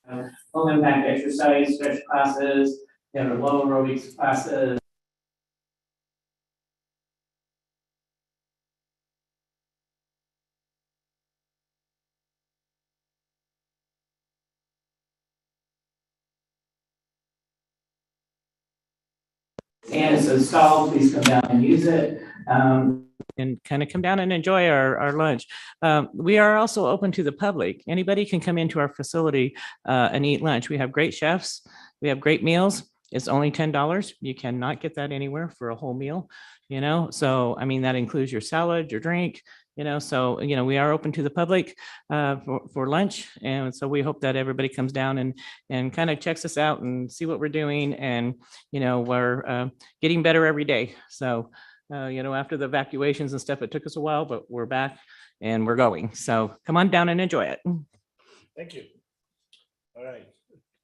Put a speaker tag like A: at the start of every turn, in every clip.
A: Low impact exercise, stretch classes, you have the low aerobics classes. And it's installed, please come down and use it. And kind of come down and enjoy our lunch. We are also open to the public. Anybody can come into our facility and eat lunch. We have great chefs. We have great meals. It's only $10. You cannot get that anywhere for a whole meal, you know? So, I mean, that includes your salad, your drink, you know? So, you know, we are open to the public for lunch. And so we hope that everybody comes down and kind of checks us out and see what we're doing. And, you know, we're getting better every day. So, you know, after the evacuations and stuff, it took us a while, but we're back and we're going. So come on down and enjoy it.
B: Thank you. All right.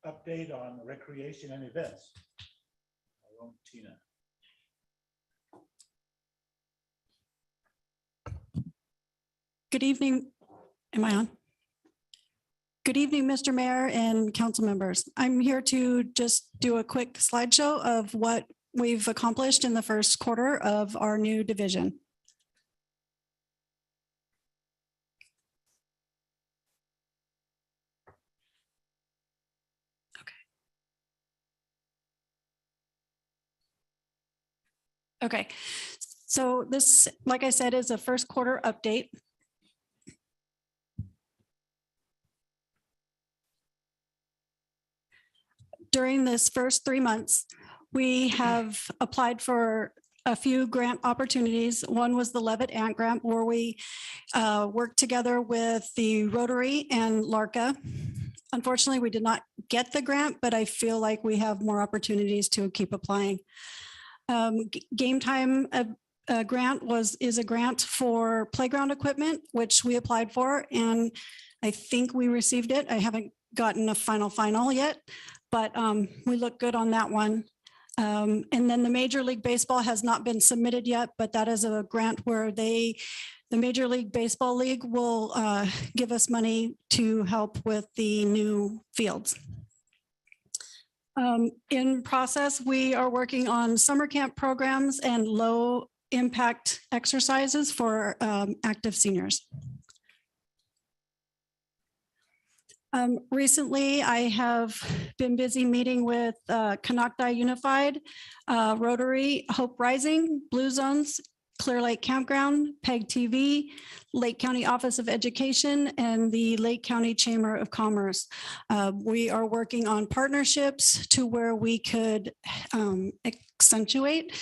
B: Update on recreation and events. Our own Tina.
C: Good evening. Am I on? Good evening, Mr. Mayor and council members. I'm here to just do a quick slideshow of what we've accomplished in the first quarter of our new division. Okay, so this, like I said, is a first quarter update. During this first 3 months, we have applied for a few grant opportunities. One was the Levitt Ant Grant, where we worked together with the Rotary and LARCA. Unfortunately, we did not get the grant, but I feel like we have more opportunities to keep applying. Game Time grant is a grant for playground equipment, which we applied for, and I think we received it. I haven't gotten a final yet, but we look good on that one. And then the Major League Baseball has not been submitted yet, but that is a grant where the Major League Baseball League will give us money to help with the new fields. In process, we are working on summer camp programs and low impact exercises for active seniors. Recently, I have been busy meeting with Canocti Unified, Rotary, Hope Rising, Blue Zones, Clearlake Campground, PEG TV, Lake County Office of Education, and the Lake County Chamber of Commerce. We are working on partnerships to where we could accentuate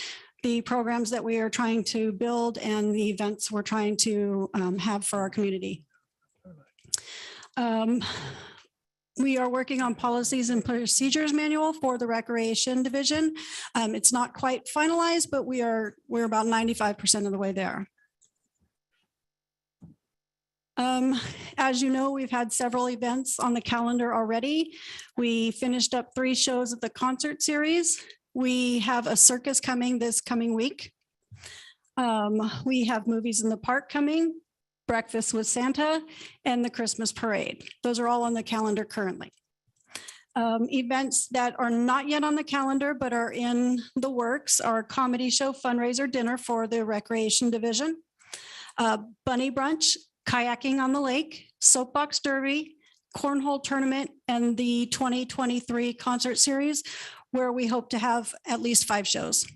C: the programs that we are trying to build and the events we're trying to have for our community. We are working on policies and procedures manual for the recreation division. It's not quite finalized, but we're about 95% of the way there. As you know, we've had several events on the calendar already. We finished up 3 shows of the concert series. We have a circus coming this coming week. We have movies in the park coming, Breakfast with Santa, and the Christmas parade. Those are all on the calendar currently. Events that are not yet on the calendar but are in the works are comedy show fundraiser dinner for the recreation division, bunny brunch, kayaking on the lake, soapbox derby, cornhole tournament, and the 2023 concert series, where we hope to have at least 5 shows.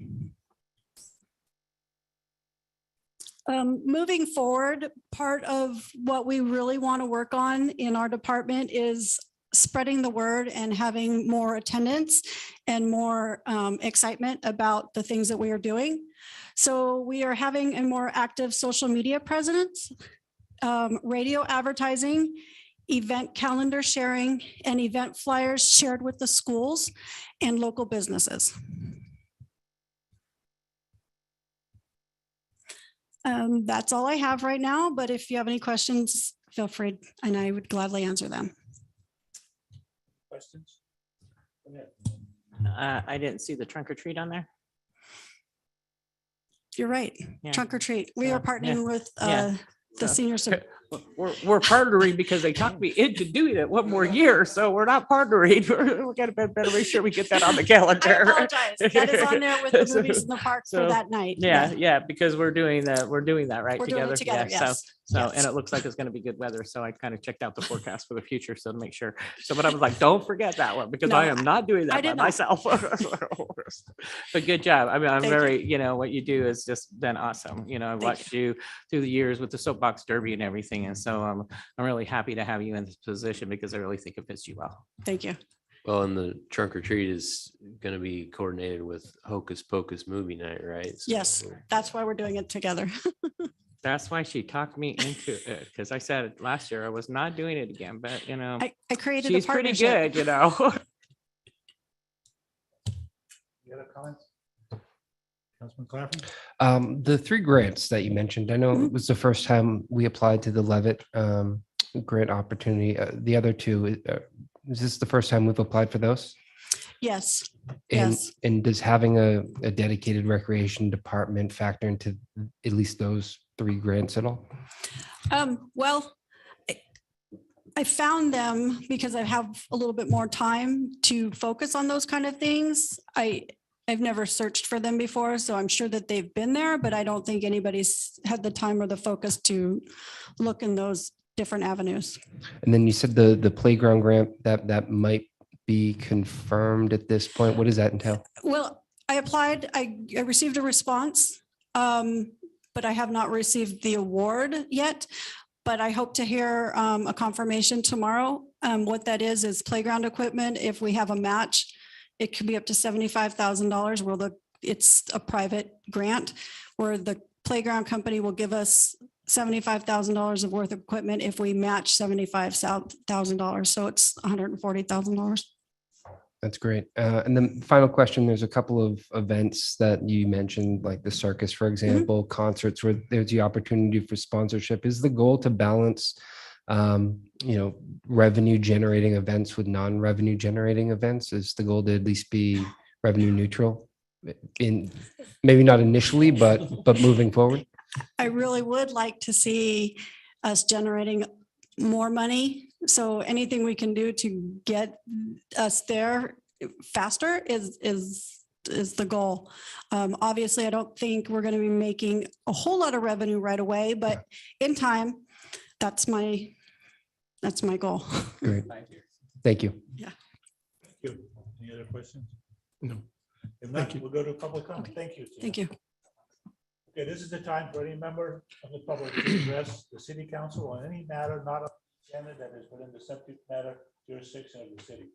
C: Moving forward, part of what we really want to work on in our department is spreading the word and having more attendance and more excitement about the things that we are doing. So we are having a more active social media presence, radio advertising, event calendar sharing, and event flyers shared with the schools and local businesses. That's all I have right now, but if you have any questions, feel free, and I would gladly answer them.
B: Questions?
A: I didn't see the trunk or treat on there.
C: You're right.
A: Yeah.
C: Trunk or treat. We are partnering with
A: Yeah.
C: the senior.
A: we're partnering because they talked me into doing it one more year. So we're not partnering. We're gonna better make sure we get that on the
C: I
A: calendar.
C: apologize. That is on there with the movies in the park
A: So,
C: for that night.
A: Yeah, because we're doing that right
C: We're doing
A: together.
C: it together,
A: Yeah,
C: yes.
A: So,
C: Yes.
A: and it looks like it's gonna be good weather. So I kind of checked out the forecast for the future. So to make sure. So, but I was like, don't forget that one because
C: No,
A: I am not doing
C: I
A: that by
C: did not.
A: myself. But good job. I mean, I'm
C: Thank you.
A: very, what you do is just been awesome. I've
C: Thank
A: watched you through the years with the soapbox derby and everything. And so I'm really happy to have you in this position because I really think it fits you well.
C: Thank you.
D: Well, and the trunk or treat is going to be coordinated with Hocus Pocus movie night, right? So
C: Yes, that's why we're doing it together.
A: That's why she talked me into it because I said last year I was not doing it again, but
C: I created a
A: she's pretty
C: partnership.
A: good,
B: Any other comments? Councilman Claflin?
E: The 3 grants that you mentioned, I know
C: Mhm.
E: it was the first time we applied to the Levitt grant opportunity. The other 2, is this the first time we've applied for those?
C: Yes,
E: And,
C: yes.
E: and does having a dedicated recreation department factor into at least those 3 grants at all?
C: Well, I found them because I have a little bit more time to focus on those kind of things. I've never searched for them before, so I'm sure that they've been there, but I don't think anybody's had the time or the focus to look in those different avenues.
E: And then you said the playground grant that might be confirmed at this point. What does that entail?
C: Well, I applied, I received a response, but I have not received the award yet. But I hope to hear a confirmation tomorrow. What that is playground equipment. If we have a match, it could be up to $75,000 where it's a private grant where the playground company will give us $75,000 of worth of equipment if we match $75,000. So it's $140,000.
E: That's great. And then final question, there's a couple of events that you mentioned, like the circus, for example, concerts where there's the opportunity for sponsorship. Is the goal to balance, revenue generating events with non-revenue generating events? Is the goal to at least be revenue neutral in maybe not initially, but moving forward?
C: I really would like to see us generating more money. So anything we can do to get us there faster is the goal. Obviously, I don't think we're going to be making a whole lot of revenue right away, but in time, that's my goal.
E: Great. Thank you.
B: Thank you. Any other questions? No. If not, we'll go to public comment. Thank you. Tina.
C: Thank you.
B: Okay, this is the time for any member of the public to address the city council on any matter not on the agenda that is within the subject matter jurisdiction of the city.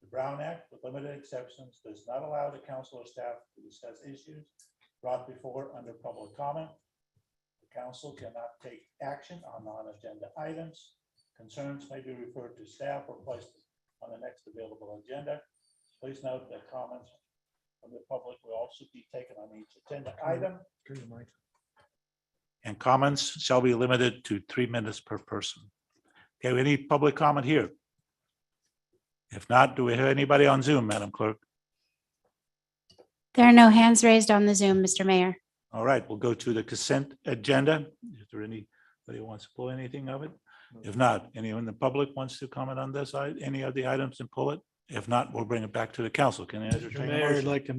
B: The Brown Act, with limited exceptions, does not allow the council or staff to discuss issues brought before under public comment. The council cannot take action on non-agenda items. Concerns may be referred to staff or placed on the next available agenda. Please note that comments from the public will also be taken on each agenda item. And comments shall be limited to 3 minutes per person. Okay, any public comment here? If not, do we have anybody on Zoom, Madam Clerk?
F: There are no hands raised on the Zoom, Mr. Mayor.
B: All right, we'll go to the consent agenda. Is there anybody who wants to pull anything of it? If not, anyone in the public wants to comment on this, any of the items and pull it? If not, we'll bring it back to the council. Can I
G: Mr.
B: entertain a
G: Mayor, I'd
B: motion?
G: like to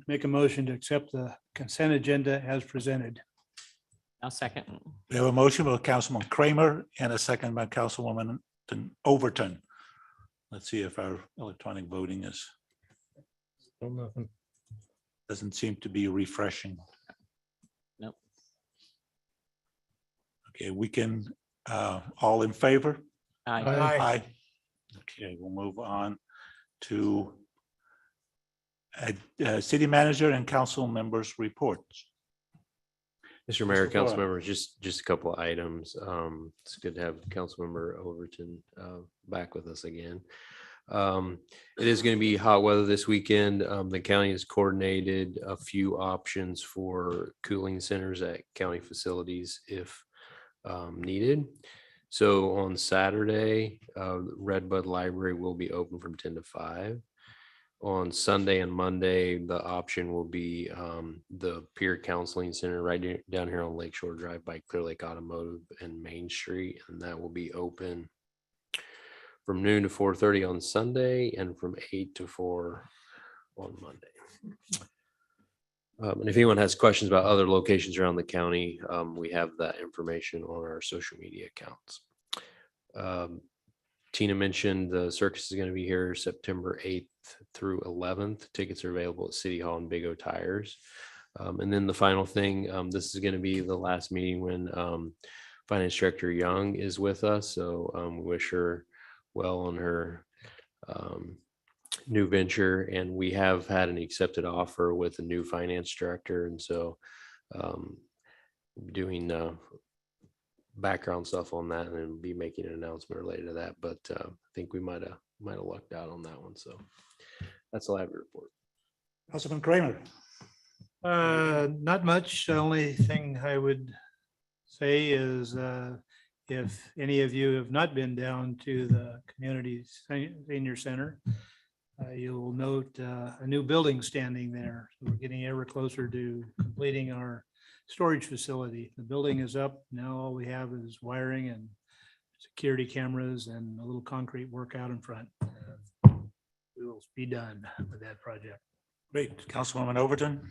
G: make a motion to accept the consent agenda as presented.
A: I'll second.
B: We have a motion by Councilman Kramer and a second by Councilwoman Overton. Let's see if our electronic voting is. Doesn't seem to be refreshing.
A: Nope.
B: Okay, we can, all in favor?
A: Aye.
B: Aye. Okay, we'll move on to city manager and council members' reports.
D: Mr. Mayor,
B: Mr.
D: council
B: Flora.
D: members, just a couple of items. It's good to have Councilmember Overton back with us again. It is going to be hot weather this weekend. The county has coordinated a few options for cooling centers at county facilities if needed. So on Saturday, Redbud Library will be open from 10 to 5. On Sunday and Monday, the option will be the Peer Counseling Center down here on Lakeshore Drive by Clearlake Automotive and Main Street. And that will be open from noon to 4:30 on Sunday and from 8 to 4 on Monday. And if anyone has questions about other locations around the county, we have that information on our social media accounts. Tina mentioned the circus is going to be here September 8th through 11th. Tickets are available at City Hall and Big O Tires. And then the final thing, this is going to be the last meeting when Finance Director Young is with us. So we wish her well on her new venture. And we have had an accepted offer with a new finance director. And so doing background stuff on that and then be making an announcement related to that. But I think we might have lucked out on that one. So that's all I have to report.
B: Councilman Kramer.
G: Not much. The only thing I would say is if any of you have not been down to the community senior center, you'll note a new building standing there. So we're getting ever closer to completing our storage facility. The building is up. Now all we have is wiring and security cameras and a little concrete work out in front. We will be done with that project.
B: Great. Councilwoman Overton.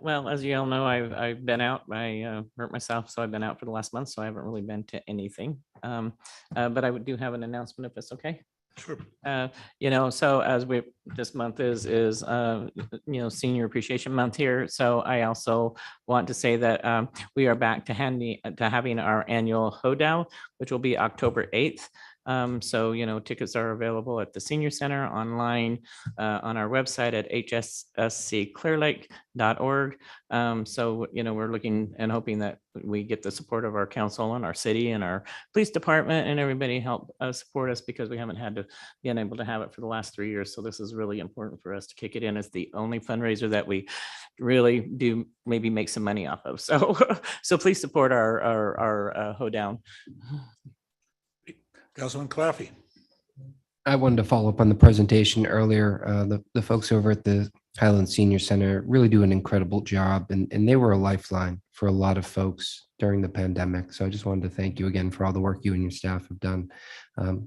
A: Well, as you all know, I've been out. I hurt myself, so I've been out for the last month, so I haven't really been to anything. But I do have an announcement if it's okay.
B: Sure.
A: So as this month is Senior Appreciation Month here. So I also want to say that we are back to having our annual hoedown, which will be October 8th. So, tickets are available at the Senior Center online on our website at hsscclearlake.org. So, we're looking and hoping that we get the support of our council and our city and our police department and everybody help support us because we haven't had to been able to have it for the last 3 years. So this is really important for us to kick it in. It's the only fundraiser that we really do maybe make some money off of. So, so please support our hoedown.
B: Councilman Claffey.
E: I wanted to follow up on the presentation earlier. The folks over at the Highland Senior Center really do an incredible job, and they were a lifeline for a lot of folks during the pandemic. So I just wanted to thank you again for all the work you and your staff have done.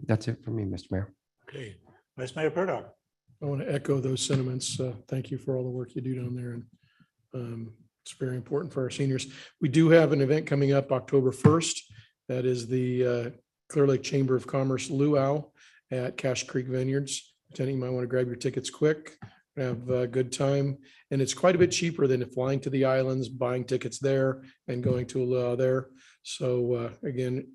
E: That's it for me, Mr. Mayor.
B: Okay. Vice Mayor Purdock.
H: I want to echo those sentiments. Thank you for all the work you do down there. And it's very important for our seniors. We do have an event coming up October 1st. That is the Clearlake Chamber of Commerce Luau at Cache Creek Vineyards. Lieutenant, you might want to grab your tickets quick. Have a good time. And it's quite a bit cheaper than flying to the islands, buying tickets there and going to a luau there. So again,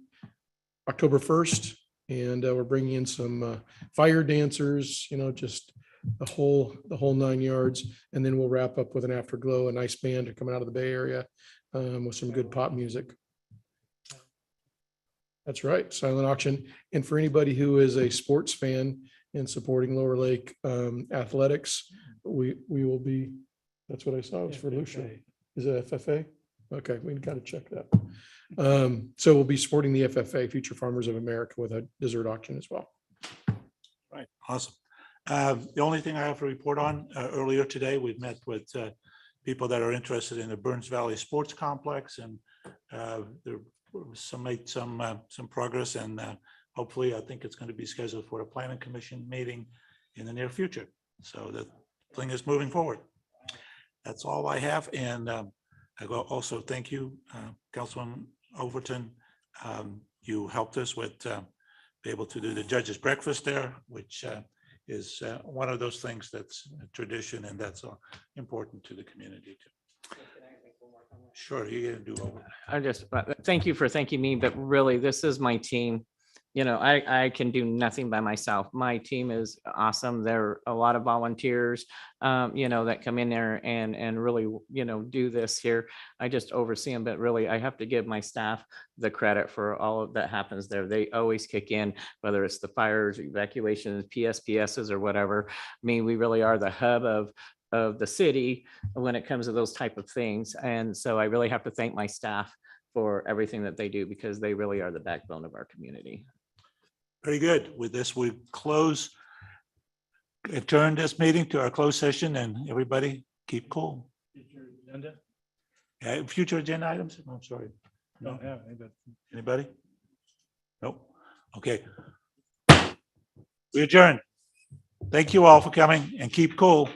H: October 1st, and we're bringing in some fire dancers, just the whole 9 yards. And then we'll wrap up with an afterglow, a nice band to come out of the Bay Area with some good pop music. That's right, silent auction. And for anybody who is a sports fan and supporting Lower Lake athletics, we will be, that's what I saw, it was for Lucia. Is it FFA? Okay, we got to check that. So we'll be supporting the FFA, Future Farmers of America, with a dessert auction as well.
B: Right, awesome. The only thing I have to report on, earlier today, we've met with people that are interested in the Burns Valley Sports Complex, and there made some progress, and hopefully I think it's going to be scheduled for a planning commission meeting in the near future. So the thing is moving forward. That's all I have. And I will also thank you, Councilman Overton. You helped us with be able to do the judge's breakfast there, which is one of those things that's a tradition, and that's important to the community too. Sure, you're gonna do over.
A: I just thank you for thanking me, but really, this is my team. I can do nothing by myself. My team is awesome. There are a lot of volunteers, that come in there and really, do this here. I just oversee them, but really, I have to give my staff the credit for all of that happens there. They always kick in, whether it's the fires, evacuations, PSPSs, or whatever. I mean, we really are the hub of the city when it comes to those type of things. And so I really have to thank my staff for everything that they do, because they really are the backbone of our community.
B: Very good. With this, we close adjourn this meeting to our closed session and everybody keep cool.
G: Agenda?
B: Future agenda items? I'm sorry.
G: Don't have any, but
B: Anybody? Nope. Okay. We adjourn. Thank you all for coming and keep cool.